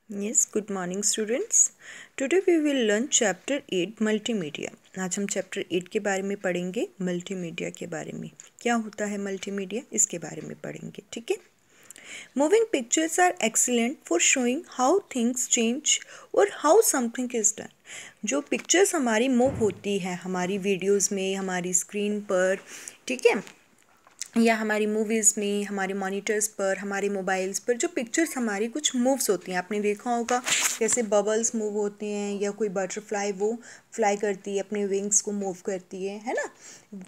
Yes, good morning students. Today we will learn chapter 8 multimedia. आज हम chapter 8 के बारे में पढ़ेंगे, मल्टीमीडिया के बारे में। क्या होता है मल्टीमीडिया, इसके बारे में पढ़ेंगे, ठीक है। Moving pictures are excellent for showing how things change और हाउ समथिंग इज डन। जो पिक्चर्स हमारी मूव होती है हमारी वीडियोस में, हमारी स्क्रीन पर, ठीक है, या हमारी मूवीज़ में, हमारे मॉनिटर्स पर, हमारे मोबाइल्स पर जो पिक्चर्स हमारी कुछ मूव्स होती हैं, आपने देखा होगा जैसे बबल्स मूव होते हैं या कोई बटरफ्लाई वो फ्लाई करती है, अपने विंग्स को मूव करती है ना।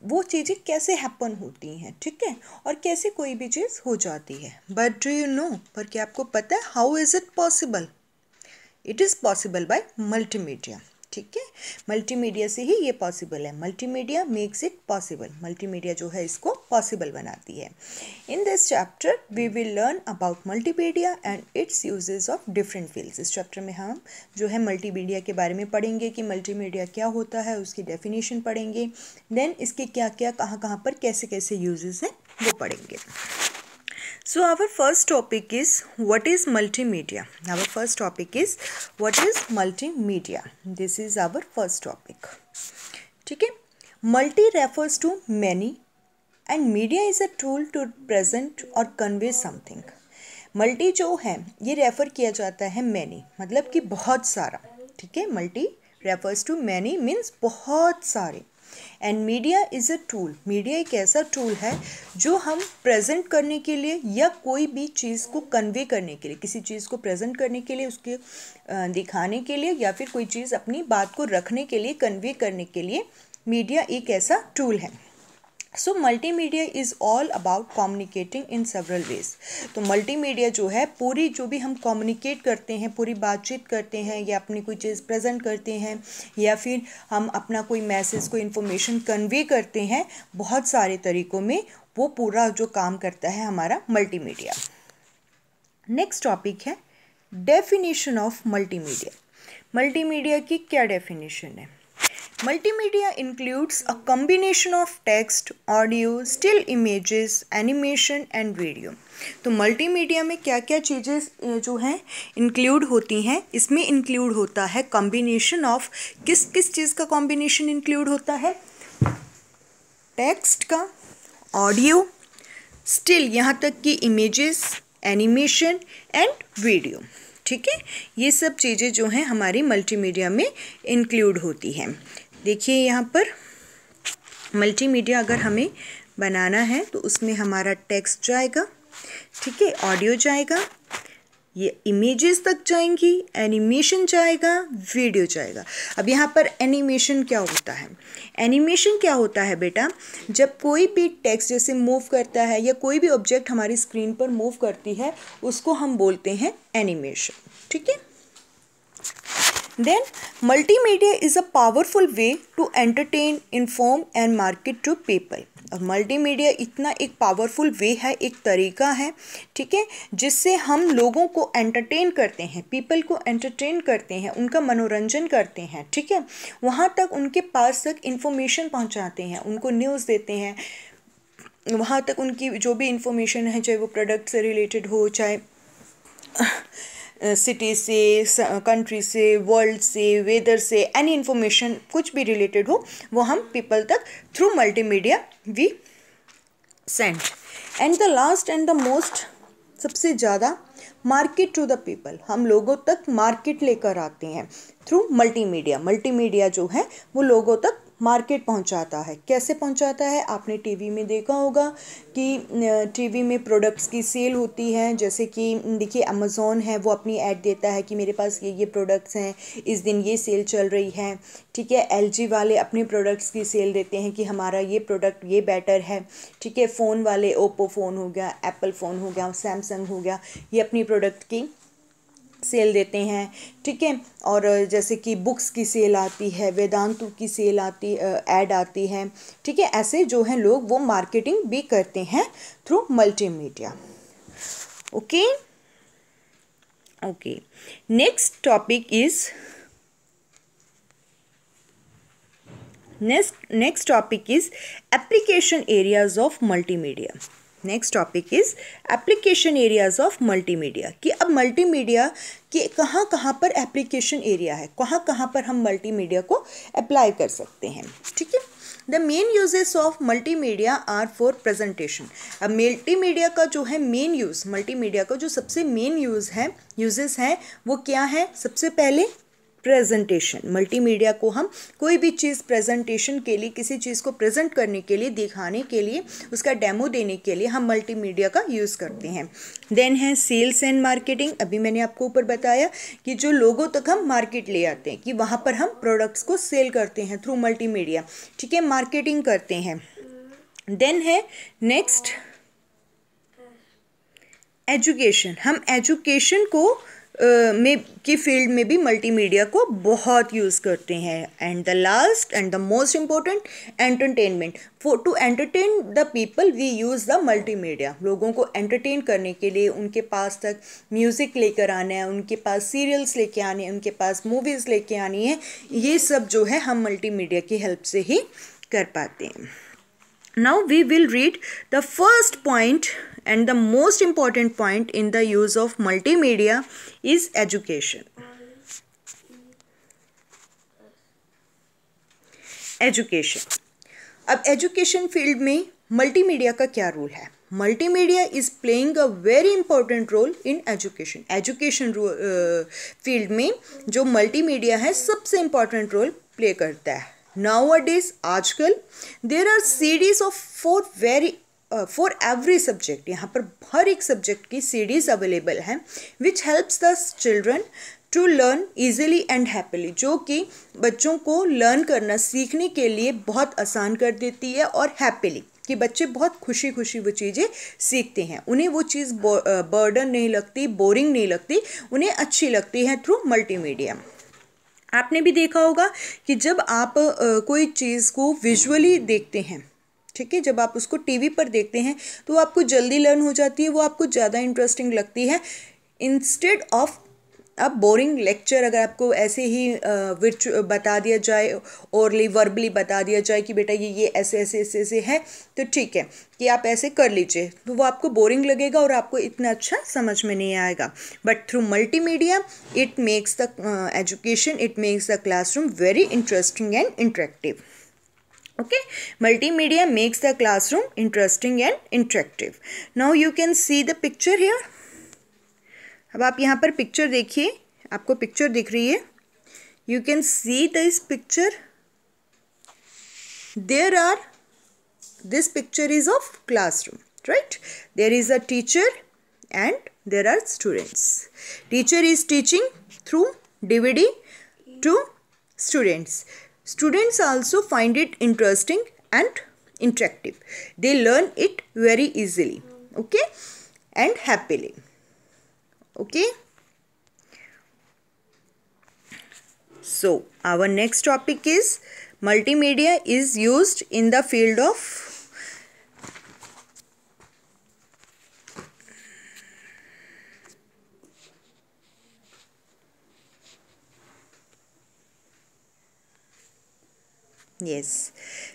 वो चीज़ें कैसे हैपन होती हैं, ठीक है, और कैसे कोई भी चीज़ हो जाती है। बट डू यू नो, पर क्या आपको पता है how is it possible? It is possible by multimedia, ठीक है। मल्टीमीडिया से ही ये पॉसिबल है। Multimedia makes it possible. Multimedia जो है इसको पॉसिबल बनाती है। In this chapter we will learn about multimedia and its uses of different fields. इस चैप्टर में हम जो है मल्टीमीडिया के बारे में पढ़ेंगे कि मल्टीमीडिया क्या होता है, उसकी डेफिनेशन पढ़ेंगे, देन इसके क्या क्या कहाँ पर कैसे कैसे यूजेस हैं वो पढ़ेंगे। So our first topic is what is multimedia. Our first topic is what is multimedia. This is our first topic. ठीक है, multi refers to many and media is a tool to present or convey something. Multi जो है ये refer किया जाता है many, मतलब कि बहुत सारा, ठीक है। multi refers to many means बहुत सारे, and media is a tool. Media एक ऐसा टूल है जो हम प्रेजेंट करने के लिए या कोई भी चीज़ को कन्वे करने के लिए, किसी चीज़ को प्रेजेंट करने के लिए, उसके दिखाने के लिए, या फिर कोई चीज़ अपनी बात को रखने के लिए, कन्वे करने के लिए मीडिया एक ऐसा टूल है। So multimedia is all about communicating in several ways. तो मल्टीमीडिया जो है पूरी जो भी हम कम्युनिकेट करते हैं, पूरी बातचीत करते हैं या अपनी कोई चीज़ प्रेजेंट करते हैं या फिर हम अपना कोई मैसेज, कोई इन्फॉर्मेशन कन्वे करते हैं, बहुत सारे तरीक़ों में वो पूरा जो काम करता है हमारा मल्टीमीडिया। नेक्स्ट टॉपिक है डेफिनेशन ऑफ मल्टीमीडिया। मल्टीमीडिया की क्या डेफिनेशन है? Multimedia includes a combination of text, audio, still images, animation and video. तो मल्टीमीडिया में क्या क्या चीज़ें जो हैं इंक्लूड होती हैं? इसमें इंक्लूड होता है कॉम्बिनेशन ऑफ, किस किस चीज़ का कॉम्बिनेशन इंक्लूड होता है? टेक्स्ट का, ऑडियो, स्टिल, यहाँ तक कि इमेजेस, एनिमेशन एंड वीडियो, ठीक है। ये सब चीज़ें जो हैं हमारी मल्टीमीडिया में इंक्लूड होती हैं। देखिए यहाँ पर मल्टीमीडिया अगर हमें बनाना है तो उसमें हमारा टेक्स्ट जाएगा, ठीक है, ऑडियो जाएगा, ये इमेजेस तक जाएंगी, एनिमेशन जाएगा, वीडियो जाएगा। अब यहाँ पर एनिमेशन क्या होता है? एनिमेशन क्या होता है बेटा? जब कोई भी टेक्स्ट जैसे मूव करता है या कोई भी ऑब्जेक्ट हमारी स्क्रीन पर मूव करती है उसको हम बोलते हैं एनिमेशन, ठीक है। Then multimedia is a powerful way to entertain, inform and market to people. और मल्टीमीडिया इतना एक पावरफुल वे है, एक तरीका है, ठीक है, जिससे हम लोगों को एंटरटेन करते हैं, पीपल को एंटरटेन करते हैं, उनका मनोरंजन करते हैं, ठीक है, वहाँ तक उनके पास तक इंफॉर्मेशन पहुँचाते हैं, उनको न्यूज़ देते हैं, वहाँ तक उनकी जो भी इंफॉर्मेशन है, चाहे वो प्रोडक्ट से रिलेटेड हो, चाहे सिटी से, कंट्री से, वर्ल्ड से, वेदर से, एनी इन्फॉर्मेशन कुछ भी रिलेटेड हो वो हम पीपल तक through multimedia we send. And the last and the most, सबसे ज़्यादा मार्केट टू द पीपल, हम लोगों तक मार्केट लेकर आते हैं थ्रू मल्टीमीडिया। मल्टीमीडिया जो है वो लोगों तक मार्केट पहुंचाता है। कैसे पहुंचाता है? आपने टीवी में देखा होगा कि टीवी में प्रोडक्ट्स की सेल होती है, जैसे कि देखिए अमेज़ॉन है, वो अपनी ऐड देता है कि मेरे पास ये प्रोडक्ट्स हैं, इस दिन ये सेल चल रही है, ठीक है। एलजी वाले अपने प्रोडक्ट्स की सेल देते हैं कि हमारा ये प्रोडक्ट ये बेटर है, ठीक है। फ़ोन वाले, ओप्पो फ़ोन हो गया, एप्पल फ़ोन हो गया, सैमसंग हो गया, ये अपनी प्रोडक्ट की सेल देते हैं, ठीक है। और जैसे कि बुक्स की सेल आती है, वेदांतु की सेल आती, ऐड आती है, ठीक है। ऐसे जो हैं लोग वो मार्केटिंग भी करते हैं through multimedia. Okay okay, next topic is next topic is application areas of multimedia. Next topic is application areas of multimedia, कि अब मल्टीमीडिया के कहाँ कहाँ पर एप्लीकेशन एरिया है, कहाँ कहाँ पर हम मल्टीमीडिया को अप्लाई कर सकते हैं। ठीक है, the main uses of multimedia are for presentation. अब मल्टीमीडिया का जो है मेन यूज़, मल्टीमीडिया का जो सबसे मेन यूजेस हैं वो क्या है? सबसे पहले प्रेजेंटेशन। मल्टीमीडिया को हम कोई भी चीज़ प्रेजेंटेशन के लिए, किसी चीज़ को प्रेजेंट करने के लिए, दिखाने के लिए, उसका डेमो देने के लिए हम मल्टीमीडिया का यूज़ करते हैं। देन है सेल्स एंड मार्केटिंग। अभी मैंने आपको ऊपर बताया कि जो लोगों तक हम मार्केट ले आते हैं, कि वहाँ पर हम प्रोडक्ट्स को सेल करते हैं थ्रू मल्टीमीडिया। ठीक है, मार्केटिंग करते हैं। देन है नेक्स्ट एजुकेशन। हम एजुकेशन को में की फील्ड में भी मल्टीमीडिया को बहुत यूज़ करते हैं। And the last and the most important, entertainment. For to entertain the people we use the multimedia. लोगों को एंटरटेन करने के लिए उनके पास तक म्यूज़िक लेकर आना है, उनके पास सीरियल्स लेके आने हैं, उनके पास मूवीज़ लेके आनी है, ये सब जो है हम मल्टीमीडिया की हेल्प से ही कर पाते हैं। Now we will read the first point and the most important point in the use of multimedia is education. Education. अब एजुकेशन फील्ड में मल्टीमीडिया का क्या रोल है? Multimedia is playing a very important role in education. Education field में जो multimedia है सबसे important role play करता है। Nowadays, आजकल there are series of for every subject, यहाँ पर हर एक सब्जेक्ट की सीरीज अवेलेबल हैं which helps the children to learn easily and happily, जो कि बच्चों को लर्न करना, सीखने के लिए बहुत आसान कर देती है, और हैप्पीली, कि बच्चे बहुत खुशी खुशी वो चीज़ें सीखते हैं, उन्हें वो चीज़ बर्डन नहीं लगती, बोरिंग नहीं लगती, उन्हें अच्छी लगती है थ्रू मल्टीमीडिया। आपने भी देखा होगा कि जब आप कोई चीज़ को विजुअली देखते हैं, ठीक है, जब आप उसको टीवी पर देखते हैं तो आपको जल्दी लर्न हो जाती है, वो आपको ज़्यादा इंटरेस्टिंग लगती है, इंस्टेड ऑफ अब बोरिंग लेक्चर। अगर आपको ऐसे ही बता दिया जाए, ओरली वर्बली बता दिया जाए कि बेटा ये ऐसे ऐसे ऐसे ऐसे है, तो ठीक है कि आप ऐसे कर लीजिए, तो वो आपको बोरिंग लगेगा और आपको इतना अच्छा समझ में नहीं आएगा। But through multimedia it makes the education, it makes the classroom very interesting and interactive. Okay, multimedia makes the classroom interesting and interactive. Now you can see the picture here. अब आप यहाँ पर पिक्चर देखिए, आपको picture दिख रही है। You can see this picture. This picture is of classroom, right? There is a teacher and there are students. Teacher is teaching through DVD to students. Students also find it interesting and interactive. They learn it very easily, okay, and happily. Okay. So our next topic is multimedia is used in the field of yes.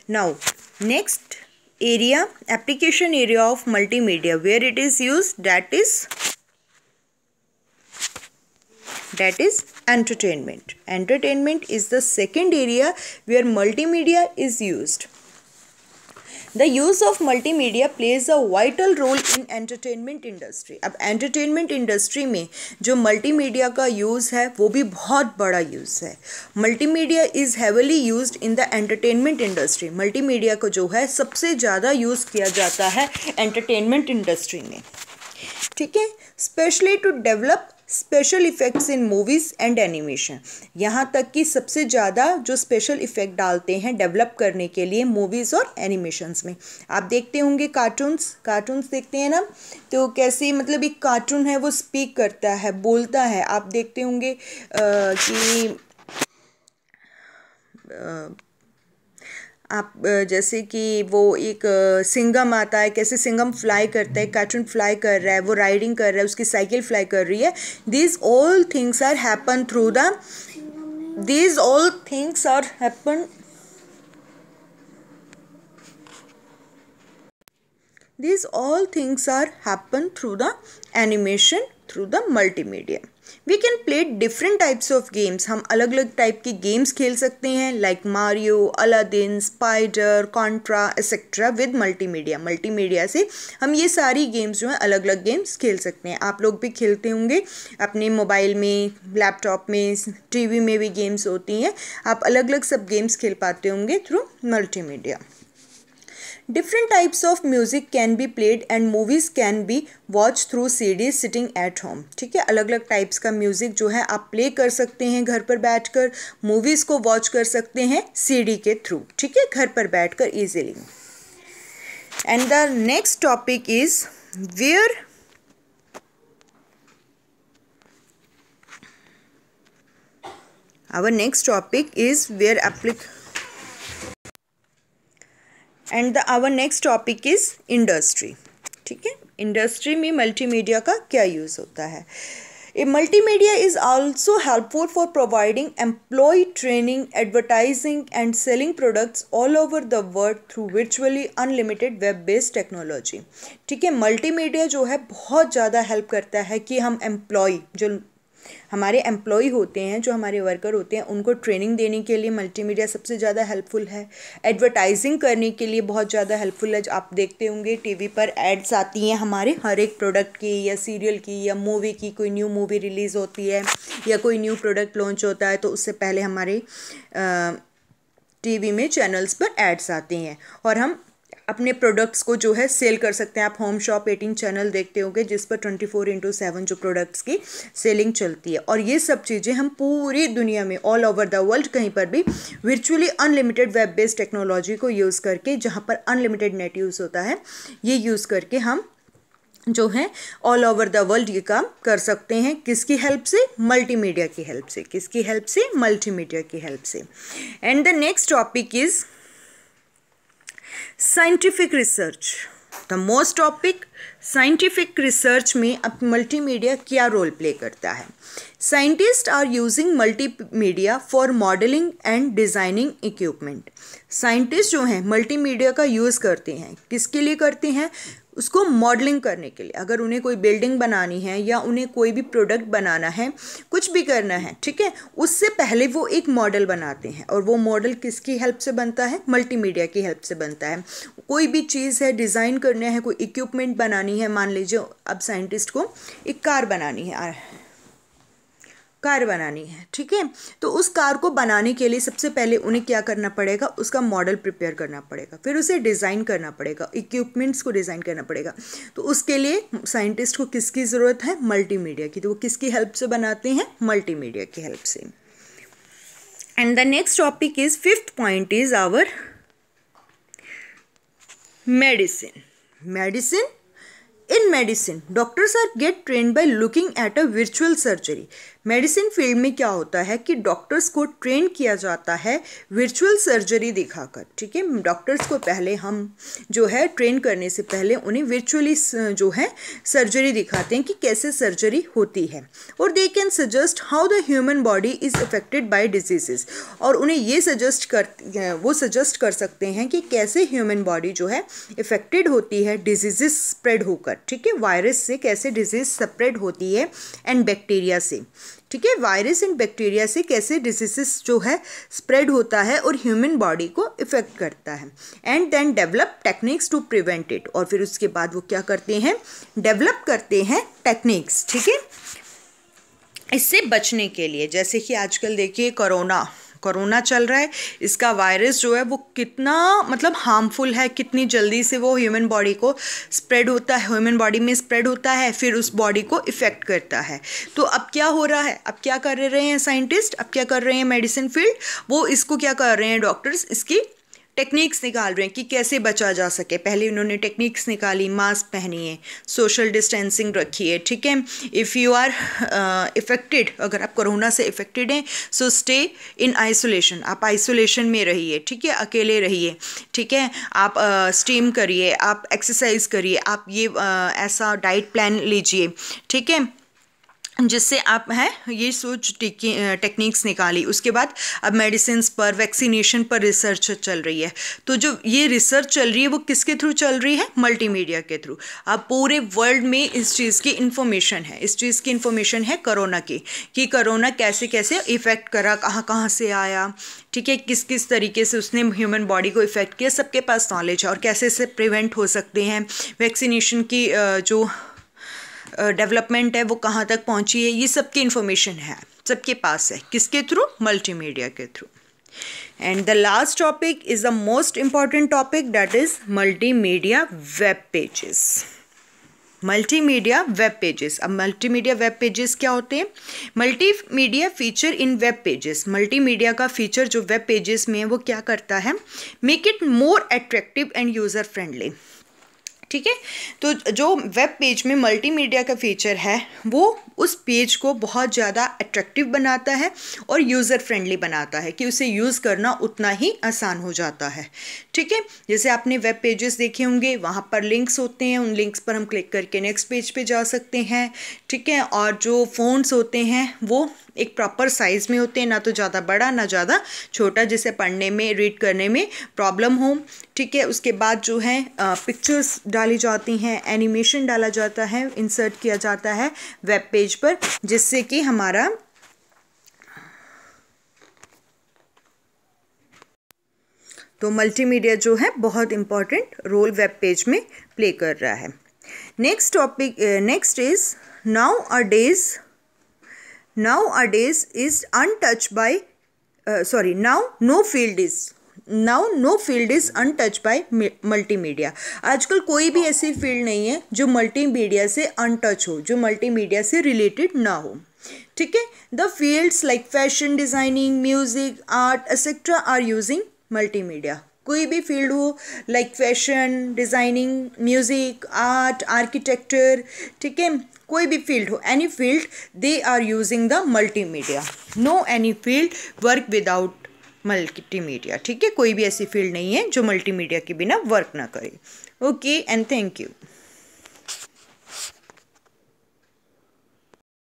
Now next area, application area of multimedia where it is used, that is entertainment. Entertainment is the second area where multimedia is used. The use of multimedia plays a vital role in entertainment industry. अब entertainment industry में जो multimedia का use है वो भी बहुत बड़ा use है. Multimedia is heavily used in the entertainment industry. Multimedia को जो है सबसे ज़्यादा use किया जाता है entertainment industry में, ठीक है, specially to develop special effects in movies and animation. यहाँ तक कि सबसे ज़्यादा जो स्पेशल इफ़ेक्ट डालते हैं डेवलप करने के लिए मूवीज़ और एनिमेशंस में। आप देखते होंगे कार्टून्स देखते हैं ना, तो कैसे मतलब एक कार्टून है वो स्पीक करता है, बोलता है। आप देखते होंगे कि आप जैसे कि वो एक सिंघम आता है, कैसे सिंघम फ्लाई करता है, कार्टून फ्लाई कर रहा है, वो राइडिंग कर रहा है, उसकी साइकिल फ्लाई कर रही है। These all things are happen These all things are happen through the animation, through the multimedia. We can play different types of games. हम अलग अलग टाइप की गेम्स खेल सकते हैं, like Mario, Aladdin, spider, Contra etcetera with multimedia. Multimedia से हम ये सारी गेम्स जो हैं अलग अलग गेम्स खेल सकते हैं. आप लोग भी खेलते होंगे अपने मोबाइल में, लैपटॉप में, टीवी में भी गेम्स होती हैं. आप अलग अलग सब गेम्स खेल पाते होंगे through multimedia. Different types of music can be played and movies can be watched through CDs sitting at home. ठीक है, अलग अलग टाइप्स का म्यूज़िक जो है आप प्ले कर सकते हैं घर पर बैठकर, मूवीज़ को वॉच कर सकते हैं CD के थ्रू. ठीक है, घर पर बैठकर easily. And the next topic is where our next topic is where our next topic is industry. ठीक है, इंडस्ट्री में मल्टीमीडिया का क्या यूज़ होता है. Multimedia is also helpful for providing employee training, advertising and selling products all over the world through virtually unlimited web-based technology. ठीक है, multimedia जो है बहुत ज़्यादा हेल्प करता है कि हम एम्प्लॉय जो हमारे एम्प्लॉय होते हैं, जो हमारे वर्कर होते हैं, उनको ट्रेनिंग देने के लिए मल्टीमीडिया सबसे ज़्यादा हेल्पफुल है. एडवर्टाइजिंग करने के लिए बहुत ज़्यादा हेल्पफुल है. आप देखते होंगे टीवी पर एड्स आती हैं हमारे हर एक प्रोडक्ट की या सीरियल की या मूवी की. कोई न्यू मूवी रिलीज़ होती है या कोई न्यू प्रोडक्ट लॉन्च होता है तो उससे पहले हमारे टीवी में चैनल्स पर एड्स आते हैं और हम अपने प्रोडक्ट्स को जो है सेल कर सकते हैं. आप होम शॉप 18 चैनल देखते होंगे जिस पर 24/7 जो प्रोडक्ट्स की सेलिंग चलती है. और ये सब चीज़ें हम पूरी दुनिया में ऑल ओवर द वर्ल्ड कहीं पर भी virtually unlimited web based technology को यूज़ करके, जहाँ पर अनलिमिटेड नेट यूज़ होता है, ये यूज़ करके हम जो है ऑल ओवर द वर्ल्ड ये काम कर सकते हैं. किसकी हेल्प से? मल्टीमीडिया की हेल्प से. किसकी हेल्प से? मल्टीमीडिया की हेल्प से. And the next topic is scientific research. The most topic scientific research में अब मल्टीमीडिया क्या रोल प्ले करता है. Scientist are using multimedia for modelling and designing equipment. Scientist जो हैं मल्टीमीडिया का यूज़ करते हैं. किसके लिए करते हैं? उसको मॉडलिंग करने के लिए. अगर उन्हें कोई बिल्डिंग बनानी है या उन्हें कोई भी प्रोडक्ट बनाना है, कुछ भी करना है, ठीक है, उससे पहले वो एक मॉडल बनाते हैं. और वो मॉडल किसकी हेल्प से बनता है? मल्टीमीडिया की हेल्प से बनता है. कोई भी चीज़ है डिज़ाइन करना है, कोई इक्विपमेंट बनानी है, मान लीजिए अब साइंटिस्ट को एक कार बनानी है, ठीक है, तो उस कार को बनाने के लिए सबसे पहले उन्हें क्या करना पड़ेगा? उसका मॉडल प्रिपेयर करना पड़ेगा, फिर उसे डिज़ाइन करना पड़ेगा, इक्विपमेंट्स को डिज़ाइन करना पड़ेगा. तो उसके लिए साइंटिस्ट को किसकी ज़रूरत है? मल्टीमीडिया की. तो वो किसकी हेल्प से बनाते हैं? मल्टीमीडिया की हेल्प से. And the next topic is, fifth point is our medicine. Medicine. In medicine, doctors are get trained by looking at a virtual surgery. Medicine field में क्या होता है कि डॉक्टर्स को ट्रेन किया जाता है वर्चुअल सर्जरी दिखाकर. ठीक है, डॉक्टर्स को पहले हम जो है ट्रेन करने से पहले उन्हें वर्चुअली जो है सर्जरी दिखाते हैं कि कैसे सर्जरी होती है. और they can suggest how the human body is affected by diseases. और उन्हें ये सजेस्ट कर सकते हैं कि कैसे ह्यूमन बॉडी जो है इफेक्टेड होती है डिजीजेस स्प्रेड होकर. ठीक है, वायरस से कैसे डिजीज स्प्रेड होती है एंड बैक्टीरिया से. ठीक है, वायरस एंड बैक्टीरिया से कैसे डिजीजेस जो है स्प्रेड होता है और ह्यूमन बॉडी को इफेक्ट करता है. And then develop techniques to prevent it. और फिर उसके बाद वो क्या करते हैं? डेवलप करते हैं टेक्निक्स. ठीक है, इससे बचने के लिए. जैसे कि आजकल देखिए कोरोना चल रहा है, इसका वायरस जो है वो कितना मतलब हार्मफुल है, कितनी जल्दी से वो ह्यूमन बॉडी को स्प्रेड होता है, ह्यूमन बॉडी में स्प्रेड होता है, फिर उस बॉडी को इफ़ेक्ट करता है. तो अब क्या हो रहा है? अब क्या कर रहे हैं साइंटिस्ट? अब क्या कर रहे हैं मेडिसिन फील्ड? वो इसको क्या कर रहे हैं डॉक्टर्स? इसकी टेक्निक्स निकाल रहे हैं कि कैसे बचा जा सके. पहले उन्होंने टेक्निक्स निकाली, मास्क पहनिए, सोशल डिस्टेंसिंग रखिए. ठीक है, इफ़ यू आर इफ़ेक्टेड, अगर आप कोरोना से इफ़ेक्टेड हैं, सो स्टे इन आइसोलेशन. आप आइसोलेशन में रहिए. ठीक है, अकेले रहिए. ठीक है, आप स्टीम करिए, आप एक्सरसाइज करिए, आप ये ऐसा डाइट प्लान लीजिए. ठीक है, जिससे आप हैं ये सोच टेक्निक्स निकाली। उसके बाद अब मेडिसिन्स पर, वैक्सीनेशन पर रिसर्च चल रही है। तो जो ये रिसर्च चल रही है वो किसके थ्रू चल रही है? मल्टीमीडिया के थ्रू। अब पूरे वर्ल्ड में इस चीज़ की इंफॉर्मेशन है, इस चीज़ की इंफॉर्मेशन है कोरोना की, कि कोरोना कैसे कैसे इफ़ेक्ट करा, कहाँ कहाँ से आया, ठीक है, किस किस तरीके से उसने ह्यूमन बॉडी को इफ़ेक्ट किया, सबके पास नॉलेज है। और कैसे से प्रिवेंट हो सकते हैं, वैक्सीनेशन की जो डेवलपमेंट है वो कहाँ तक पहुँची है, ये सब की इंफॉर्मेशन है, सबके पास है। किसके थ्रू? मल्टीमीडिया के through. And the last topic is the most important topic, that is multimedia web pages. Multimedia web pages. अब मल्टीमीडिया वेब पेजेस क्या होते हैं? Multimedia feature in web pages. Multimedia का फीचर जो वेब पेजेस में है वो क्या करता है? Make it more attractive end user friendly. ठीक है, तो जो वेब पेज में मल्टीमीडिया का फीचर है वो उस पेज को बहुत ज़्यादा अट्रैक्टिव बनाता है और यूज़र फ्रेंडली बनाता है, कि उसे यूज़ करना उतना ही आसान हो जाता है। ठीक है, जैसे आपने वेब पेजेस देखे होंगे, वहाँ पर लिंक्स होते हैं, उन लिंक्स पर हम क्लिक करके नेक्स्ट पेज पे जा सकते हैं। ठीक है, और जो फ़ॉन्ट्स होते हैं वो एक प्रॉपर साइज़ में होते हैं, ना तो ज़्यादा बड़ा ना ज़्यादा छोटा, जिसे पढ़ने में, रीड करने में प्रॉब्लम हो। ठीक है, उसके बाद जो है पिक्चर्स डाली जाती हैं, एनिमेशन डाला जाता है, इंसर्ट किया जाता है वेब पेज पर, जिससे कि हमारा तो मल्टीमीडिया जो है बहुत इम्पॉर्टेंट रोल वेब पेज में प्ले कर रहा है। Next topic, next is nowadays is untouched by now no field is untouched by multimedia. आजकल कोई भी ऐसी फील्ड नहीं है जो मल्टीमीडिया से अनटच हो, जो मल्टीमीडिया से रिलेटेड ना हो। ठीक है, the fields like fashion designing, music, art etcetera are using multimedia. कोई भी फील्ड हो, like fashion designing, music, art, architecture, ठीक है, कोई भी फील्ड हो, any field, they are using the multimedia. No any field work without multimedia. ठीक है, कोई भी ऐसी फील्ड नहीं है जो मल्टीमीडिया के बिना वर्क ना करे। Okay and thank you.